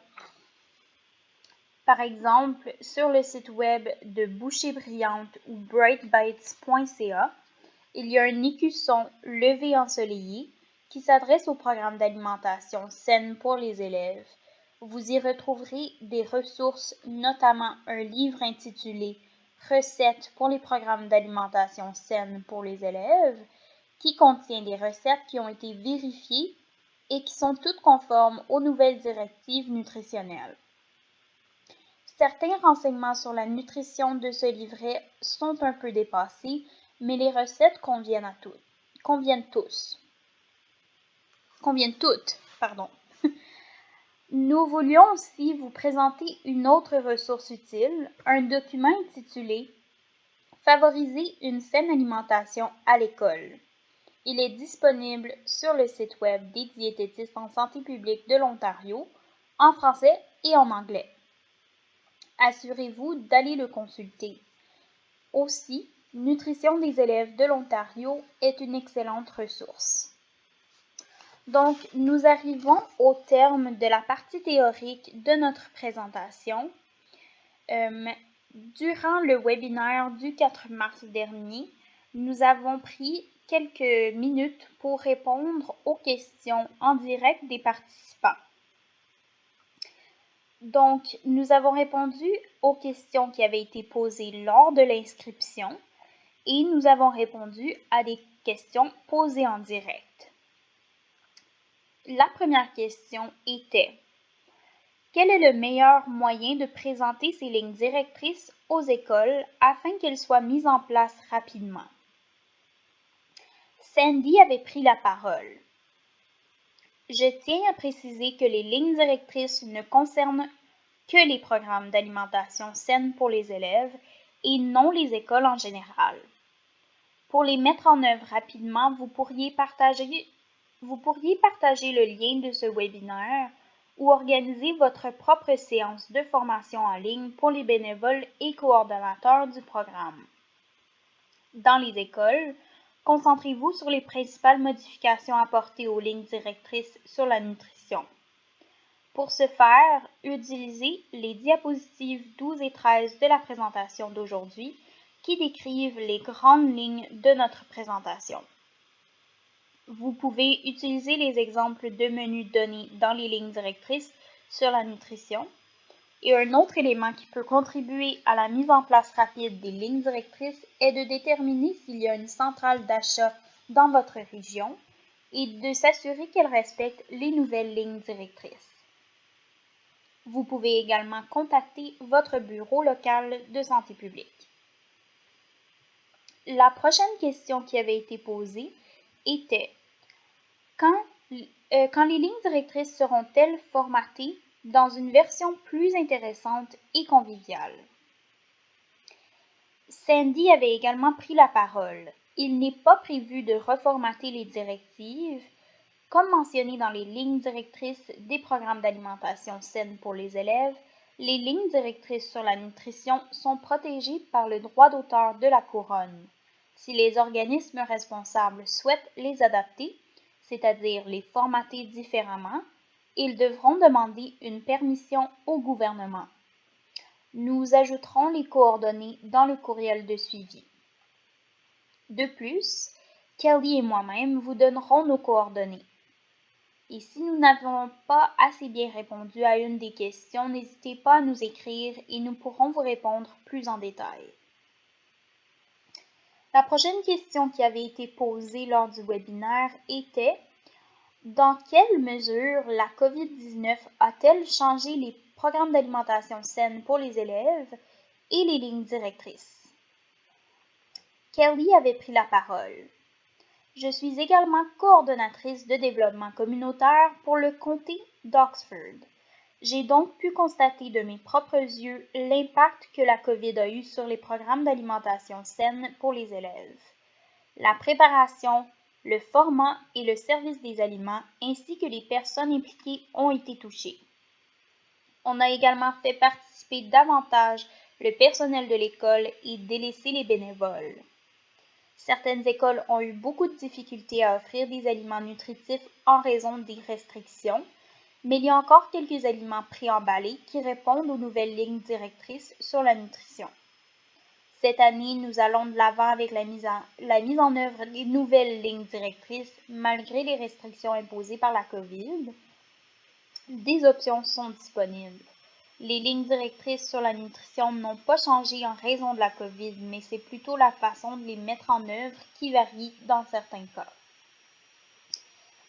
Par exemple, sur le site web de Bouchée Brillante ou brightbites.ca, il y a un écusson levé ensoleillé qui s'adresse au programme d'alimentation saine pour les élèves. Vous y retrouverez des ressources, notamment un livre intitulé Recettes pour les programmes d'alimentation saine pour les élèves, qui contient des recettes qui ont été vérifiées et qui sont toutes conformes aux nouvelles directives nutritionnelles. Certains renseignements sur la nutrition de ce livret sont un peu dépassés, mais les recettes conviennent toutes. Nous voulions aussi vous présenter une autre ressource utile, un document intitulé « Favoriser une saine alimentation à l'école ». Il est disponible sur le site web des diététistes en santé publique de l'Ontario, en français et en anglais. Assurez-vous d'aller le consulter. Aussi, Nutrition des élèves de l'Ontario est une excellente ressource. Donc, nous arrivons au terme de la partie théorique de notre présentation. Durant le webinaire du 4 mars dernier, nous avons pris quelques minutes pour répondre aux questions en direct des participants. Donc, nous avons répondu aux questions qui avaient été posées lors de l'inscription et nous avons répondu à des questions posées en direct. La première question était: quel est le meilleur moyen de présenter ces lignes directrices aux écoles afin qu'elles soient mises en place rapidement? Sandy avait pris la parole. Je tiens à préciser que les lignes directrices ne concernent que les programmes d'alimentation saine pour les élèves et non les écoles en général. Pour les mettre en œuvre rapidement, vous pourriez partager le lien de ce webinaire ou organiser votre propre séance de formation en ligne pour les bénévoles et coordonnateurs du programme. Dans les écoles, concentrez-vous sur les principales modifications apportées aux lignes directrices sur la nutrition. Pour ce faire, utilisez les diapositives 12 et 13 de la présentation d'aujourd'hui qui décrivent les grandes lignes de notre présentation. Vous pouvez utiliser les exemples de menus donnés dans les lignes directrices sur la nutrition. Et un autre élément qui peut contribuer à la mise en place rapide des lignes directrices est de déterminer s'il y a une centrale d'achat dans votre région et de s'assurer qu'elle respecte les nouvelles lignes directrices. Vous pouvez également contacter votre bureau local de santé publique. La prochaine question qui avait été posée était quand les lignes directrices seront-elles formatées dans une version plus intéressante et conviviale? Sandy avait également pris la parole. Il n'est pas prévu de reformater les directives. Comme mentionné dans les lignes directrices des programmes d'alimentation saine pour les élèves, les lignes directrices sur la nutrition sont protégées par le droit d'auteur de la couronne. Si les organismes responsables souhaitent les adapter, c'est-à-dire les formater différemment, ils devront demander une permission au gouvernement. Nous ajouterons les coordonnées dans le courriel de suivi. De plus, Kelly et moi-même vous donnerons nos coordonnées. Et si nous n'avons pas assez bien répondu à une des questions, n'hésitez pas à nous écrire et nous pourrons vous répondre plus en détail. La prochaine question qui avait été posée lors du webinaire était « Dans quelle mesure la COVID-19 a-t-elle changé les programmes d'alimentation saine pour les élèves et les lignes directrices? » Kelly avait pris la parole. Je suis également coordonnatrice de développement communautaire pour le comté d'Oxford. J'ai donc pu constater de mes propres yeux l'impact que la COVID a eu sur les programmes d'alimentation saine pour les élèves. La préparation, le format et le service des aliments ainsi que les personnes impliquées ont été touchés. On a également fait participer davantage le personnel de l'école et délaissé les bénévoles. Certaines écoles ont eu beaucoup de difficultés à offrir des aliments nutritifs en raison des restrictions, mais il y a encore quelques aliments préemballés qui répondent aux nouvelles lignes directrices sur la nutrition. Cette année, nous allons de l'avant avec la mise en œuvre des nouvelles lignes directrices malgré les restrictions imposées par la COVID. Des options sont disponibles. Les lignes directrices sur la nutrition n'ont pas changé en raison de la COVID, mais c'est plutôt la façon de les mettre en œuvre qui varie dans certains cas.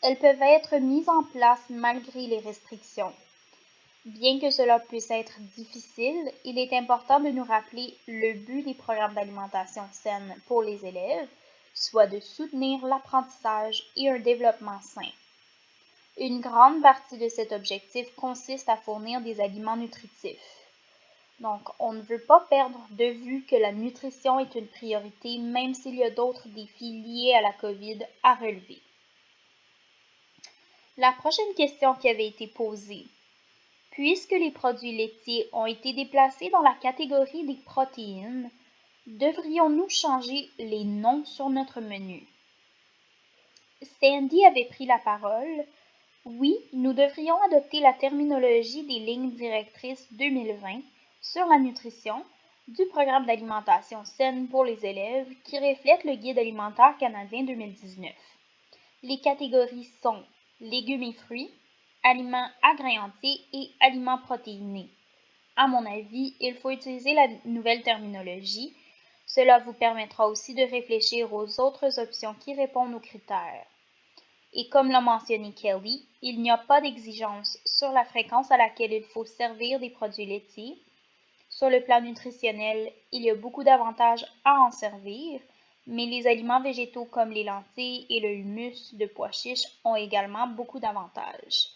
Elles peuvent être mises en place malgré les restrictions. Bien que cela puisse être difficile, il est important de nous rappeler le but des programmes d'alimentation saine pour les élèves, soit de soutenir l'apprentissage et un développement sain. Une grande partie de cet objectif consiste à fournir des aliments nutritifs. Donc, on ne veut pas perdre de vue que la nutrition est une priorité, même s'il y a d'autres défis liés à la COVID à relever. La prochaine question qui avait été posée. Puisque les produits laitiers ont été déplacés dans la catégorie des protéines, devrions-nous changer les noms sur notre menu? Sandy avait pris la parole. Oui, nous devrions adopter la terminologie des lignes directrices 2020 sur la nutrition du programme d'alimentation saine pour les élèves qui reflète le Guide alimentaire canadien 2019. Les catégories sont légumes et fruits, aliments à grains entiers et aliments protéinés. À mon avis, il faut utiliser la nouvelle terminologie. Cela vous permettra aussi de réfléchir aux autres options qui répondent aux critères. Et comme l'a mentionné Kelly, il n'y a pas d'exigence sur la fréquence à laquelle il faut servir des produits laitiers. Sur le plan nutritionnel, il y a beaucoup d'avantages à en servir, mais les aliments végétaux comme les lentilles et le humus de pois chiches ont également beaucoup d'avantages.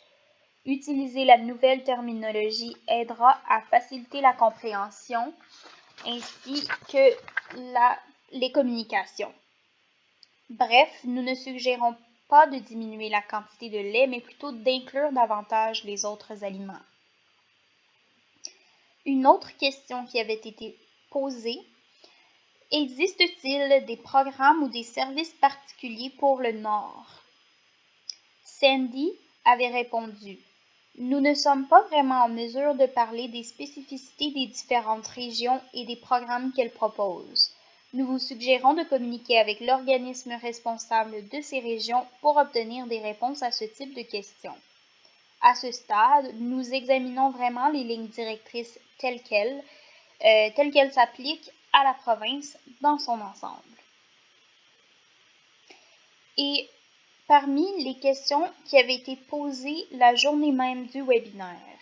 Utiliser la nouvelle terminologie aidera à faciliter la compréhension ainsi que les communications. Bref, nous ne suggérons pas de diminuer la quantité de lait, mais plutôt d'inclure davantage les autres aliments. Une autre question qui avait été posée, existe-t-il des programmes ou des services particuliers pour le Nord? Sandy avait répondu, nous ne sommes pas vraiment en mesure de parler des spécificités des différentes régions et des programmes qu'elles proposent. Nous vous suggérons de communiquer avec l'organisme responsable de ces régions pour obtenir des réponses à ce type de questions. À ce stade, nous examinons vraiment les lignes directrices telles qu'elles s'appliquent à la province dans son ensemble. Et parmi les questions qui avaient été posées la journée même du webinaire,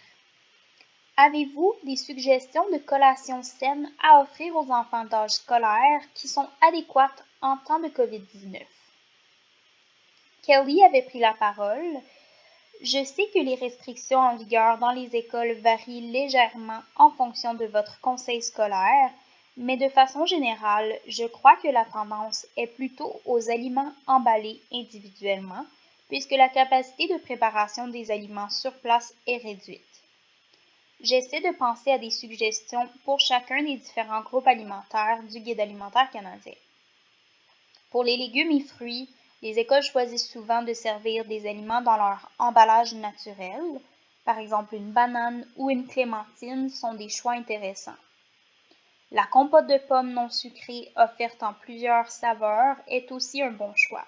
Avez-vous des suggestions de collations saines à offrir aux enfants d'âge scolaire qui sont adéquates en temps de COVID-19? Kelly avait pris la parole. Je sais que les restrictions en vigueur dans les écoles varient légèrement en fonction de votre conseil scolaire, mais de façon générale, je crois que la tendance est plutôt aux aliments emballés individuellement, puisque la capacité de préparation des aliments sur place est réduite. J'essaie de penser à des suggestions pour chacun des différents groupes alimentaires du Guide alimentaire canadien. Pour les légumes et fruits, les écoles choisissent souvent de servir des aliments dans leur emballage naturel. Par exemple, une banane ou une clémentine sont des choix intéressants. La compote de pommes non sucrée offerte en plusieurs saveurs est aussi un bon choix.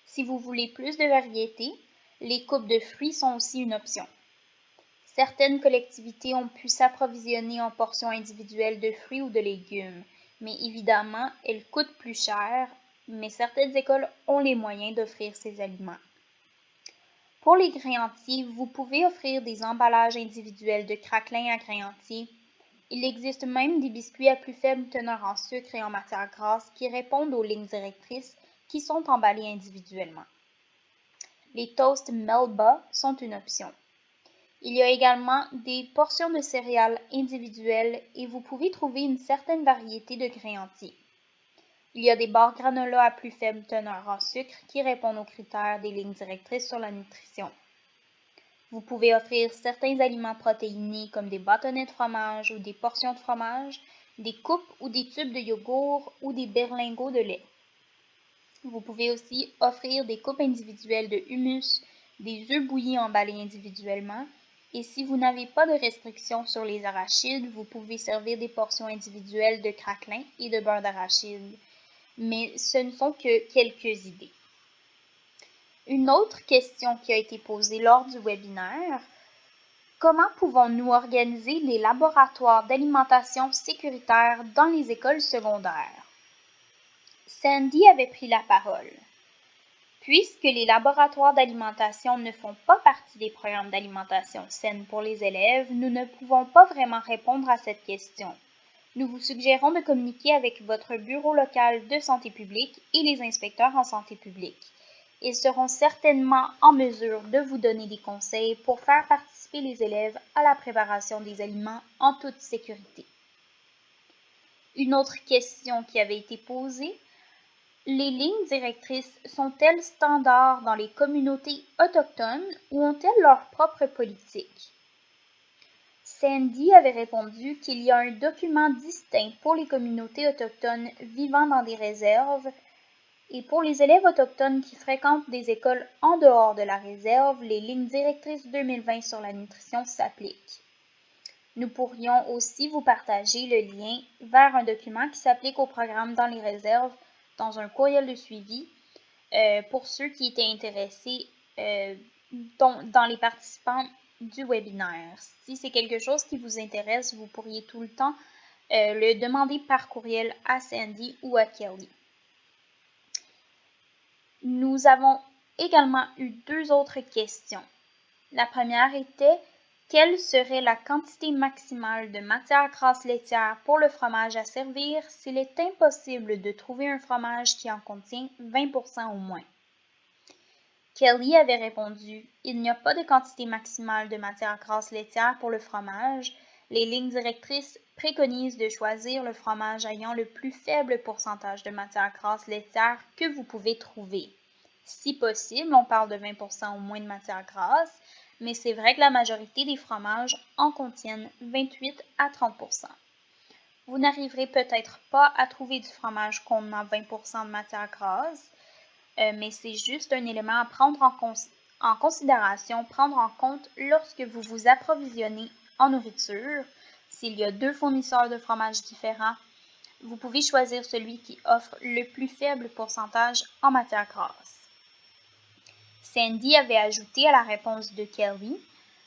Si vous voulez plus de variété, les coupes de fruits sont aussi une option. Certaines collectivités ont pu s'approvisionner en portions individuelles de fruits ou de légumes, mais évidemment, elles coûtent plus cher, mais certaines écoles ont les moyens d'offrir ces aliments. Pour les grains entiers, vous pouvez offrir des emballages individuels de craquelins à grains entiers. Il existe même des biscuits à plus faible teneur en sucre et en matière grasse qui répondent aux lignes directrices qui sont emballés individuellement. Les toasts Melba sont une option. Il y a également des portions de céréales individuelles et vous pouvez trouver une certaine variété de grains entiers. Il y a des barres granola à plus faible teneur en sucre qui répondent aux critères des lignes directrices sur la nutrition. Vous pouvez offrir certains aliments protéinés comme des bâtonnets de fromage ou des portions de fromage, des coupes ou des tubes de yogourt ou des berlingots de lait. Vous pouvez aussi offrir des coupes individuelles de hummus, des œufs bouillis emballés individuellement, et si vous n'avez pas de restrictions sur les arachides, vous pouvez servir des portions individuelles de craquelin et de beurre d'arachide. Mais ce ne sont que quelques idées. Une autre question qui a été posée lors du webinaire: comment pouvons-nous organiser les laboratoires d'alimentation sécuritaire dans les écoles secondaires? Sandy avait pris la parole. Puisque les laboratoires d'alimentation ne font pas partie des programmes d'alimentation saine pour les élèves, nous ne pouvons pas vraiment répondre à cette question. Nous vous suggérons de communiquer avec votre bureau local de santé publique et les inspecteurs en santé publique. Ils seront certainement en mesure de vous donner des conseils pour faire participer les élèves à la préparation des aliments en toute sécurité. Une autre question qui avait été posée: les lignes directrices sont-elles standards dans les communautés autochtones ou ont-elles leur propre politique? Sandy avait répondu qu'il y a un document distinct pour les communautés autochtones vivant dans des réserves, et pour les élèves autochtones qui fréquentent des écoles en dehors de la réserve, les lignes directrices 2020 sur la nutrition s'appliquent. Nous pourrions aussi vous partager le lien vers un document qui s'applique au programme dans les réserves dans un courriel de suivi pour ceux qui étaient intéressés dans les participants du webinaire. Si c'est quelque chose qui vous intéresse, vous pourriez tout le temps le demander par courriel à Sandy ou à Kelly. Nous avons également eu deux autres questions. La première était: quelle serait la quantité maximale de matière grasse laitière pour le fromage à servir s'il est impossible de trouver un fromage qui en contient 20% ou moins? Kelly avait répondu: il n'y a pas de quantité maximale de matière grasse laitière pour le fromage. Les lignes directrices préconisent de choisir le fromage ayant le plus faible pourcentage de matière grasse laitière que vous pouvez trouver. Si possible, on parle de 20% ou moins de matière grasse, mais c'est vrai que la majorité des fromages en contiennent 28 à 30%. Vous n'arriverez peut-être pas à trouver du fromage contenant 20% de matière grasse, mais c'est juste un élément à prendre en considération, prendre en compte lorsque vous vous approvisionnez en nourriture. S'il y a deux fournisseurs de fromage différents, vous pouvez choisir celui qui offre le plus faible pourcentage en matière grasse. Sandy avait ajouté à la réponse de Kelly: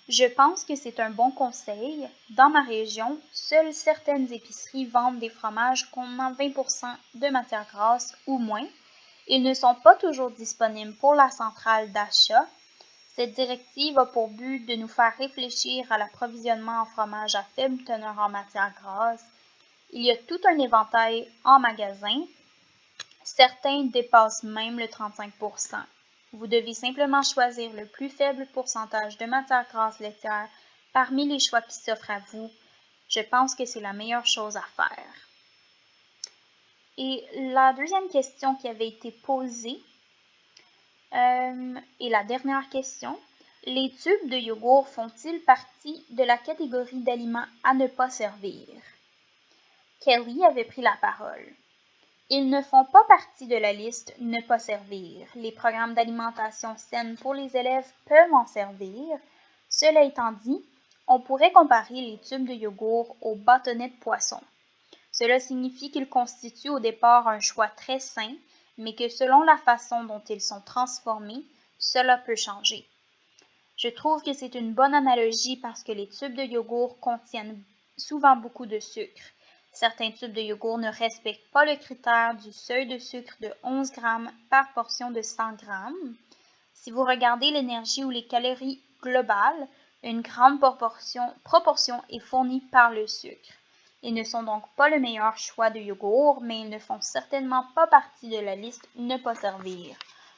je pense que c'est un bon conseil. Dans ma région, seules certaines épiceries vendent des fromages contenant 20% de matière grasse ou moins. Ils ne sont pas toujours disponibles pour la centrale d'achat. Cette directive a pour but de nous faire réfléchir à l'approvisionnement en fromage à faible teneur en matière grasse. Il y a tout un éventail en magasin. Certains dépassent même le 35%. Vous devez simplement choisir le plus faible pourcentage de matière grasse laitière parmi les choix qui s'offrent à vous. Je pense que c'est la meilleure chose à faire. Et la deuxième question qui avait été posée, et la dernière question, les tubes de yogourt font-ils partie de la catégorie d'aliments à ne pas servir? Kelly avait pris la parole. Ils ne font pas partie de la liste ne pas servir. Les programmes d'alimentation saine pour les élèves peuvent en servir. Cela étant dit, on pourrait comparer les tubes de yogourt aux bâtonnets de poisson. Cela signifie qu'ils constituent au départ un choix très sain, mais que selon la façon dont ils sont transformés, cela peut changer. Je trouve que c'est une bonne analogie parce que les tubes de yogourt contiennent souvent beaucoup de sucre. Certains tubes de yogourt ne respectent pas le critère du seuil de sucre de 11 grammes par portion de 100 grammes. Si vous regardez l'énergie ou les calories globales, une grande proportion est fournie par le sucre. Ils ne sont donc pas le meilleur choix de yogourt, mais ils ne font certainement pas partie de la liste ne pas servir.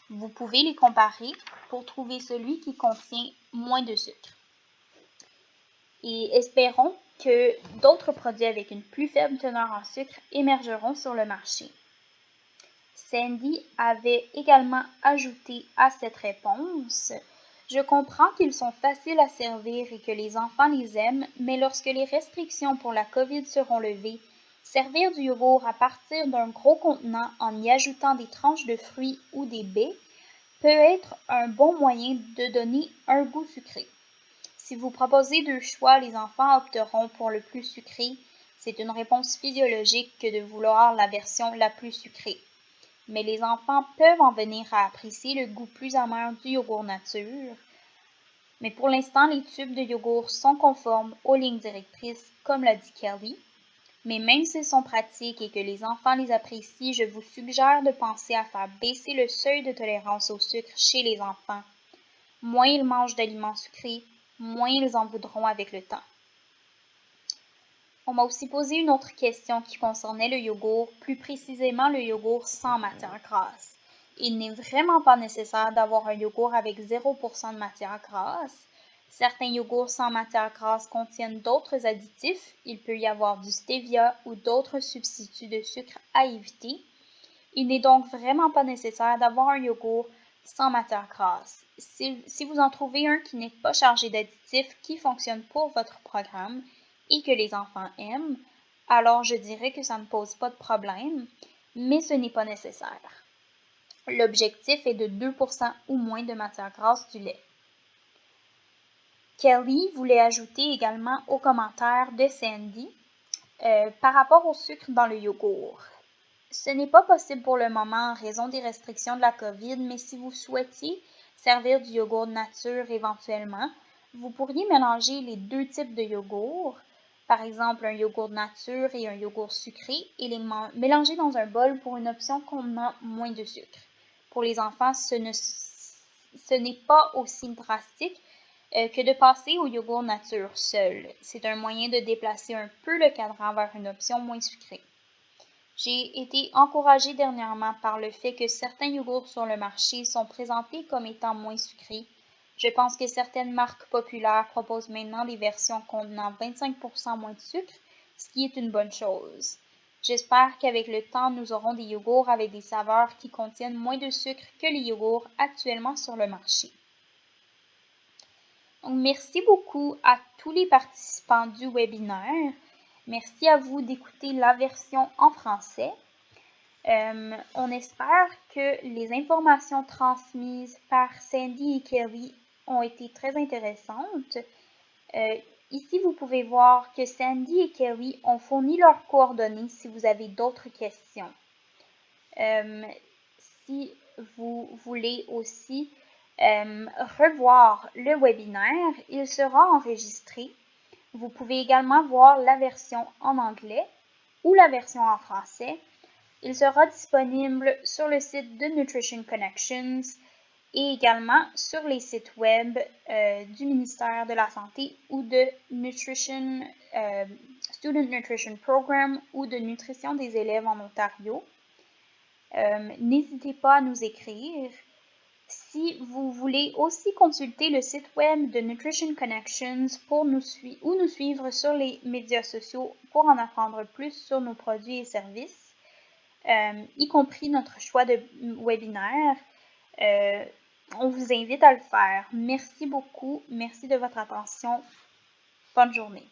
Vous pouvez les comparer pour trouver celui qui contient moins de sucre. Et espérons que d'autres produits avec une plus faible teneur en sucre émergeront sur le marché. Sandy avait également ajouté à cette réponse: « Je comprends qu'ils sont faciles à servir et que les enfants les aiment, mais lorsque les restrictions pour la COVID seront levées, servir du yogourt à partir d'un gros contenant en y ajoutant des tranches de fruits ou des baies peut être un bon moyen de donner un goût sucré. Si vous proposez deux choix, les enfants opteront pour le plus sucré. C'est une réponse physiologique que de vouloir la version la plus sucrée. Mais les enfants peuvent en venir à apprécier le goût plus amer du yogourt nature. Mais pour l'instant, les tubes de yogourt sont conformes aux lignes directrices, comme l'a dit Kelly. Mais même s'ils sont pratiques et que les enfants les apprécient, je vous suggère de penser à faire baisser le seuil de tolérance au sucre chez les enfants. Moins ils mangent d'aliments sucrés, moins ils en voudront avec le temps. On m'a aussi posé une autre question qui concernait le yogourt, plus précisément le yogourt sans matière grasse. Il n'est vraiment pas nécessaire d'avoir un yogourt avec 0% de matière grasse. Certains yogourts sans matière grasse contiennent d'autres additifs. Il peut y avoir du stevia ou d'autres substituts de sucre à éviter. Il n'est donc vraiment pas nécessaire d'avoir un yogourt sans matière grasse. Si vous en trouvez un qui n'est pas chargé d'additifs, qui fonctionne pour votre programme et que les enfants aiment, alors je dirais que ça ne pose pas de problème, mais ce n'est pas nécessaire. L'objectif est de 2% ou moins de matière grasse du lait. Kelly voulait ajouter également au commentaire de Sandy par rapport au sucre dans le yogourt. Ce n'est pas possible pour le moment en raison des restrictions de la COVID, mais si vous souhaitiez servir du yogourt nature éventuellement, vous pourriez mélanger les deux types de yogourt, par exemple un yogourt nature et un yogourt sucré, et les mélanger dans un bol pour une option contenant moins de sucre. Pour les enfants, ce n'est pas aussi drastique que de passer au yogourt nature seul. C'est un moyen de déplacer un peu le cadran vers une option moins sucrée. J'ai été encouragée dernièrement par le fait que certains yogourts sur le marché sont présentés comme étant moins sucrés. Je pense que certaines marques populaires proposent maintenant des versions contenant 25% moins de sucre, ce qui est une bonne chose. J'espère qu'avec le temps, nous aurons des yogourts avec des saveurs qui contiennent moins de sucre que les yogourts actuellement sur le marché. Donc, merci beaucoup à tous les participants du webinaire. Merci à vous d'écouter la version en français. On espère que les informations transmises par Sandy et Kelly ont été très intéressantes. Ici, vous pouvez voir que Sandy et Kelly ont fourni leurs coordonnées si vous avez d'autres questions. Si vous voulez aussi revoir le webinaire, il sera enregistré. Vous pouvez également voir la version en anglais ou la version en français. Il sera disponible sur le site de Nutrition Connections et également sur les sites web du ministère de la Santé ou de Student Nutrition Program ou de nutrition des élèves en Ontario. N'hésitez pas à nous écrire. Si vous voulez aussi consulter le site web de Nutrition Connections ou nous suivre sur les médias sociaux pour en apprendre plus sur nos produits et services, y compris notre choix de webinaire, on vous invite à le faire. Merci beaucoup. Merci de votre attention. Bonne journée.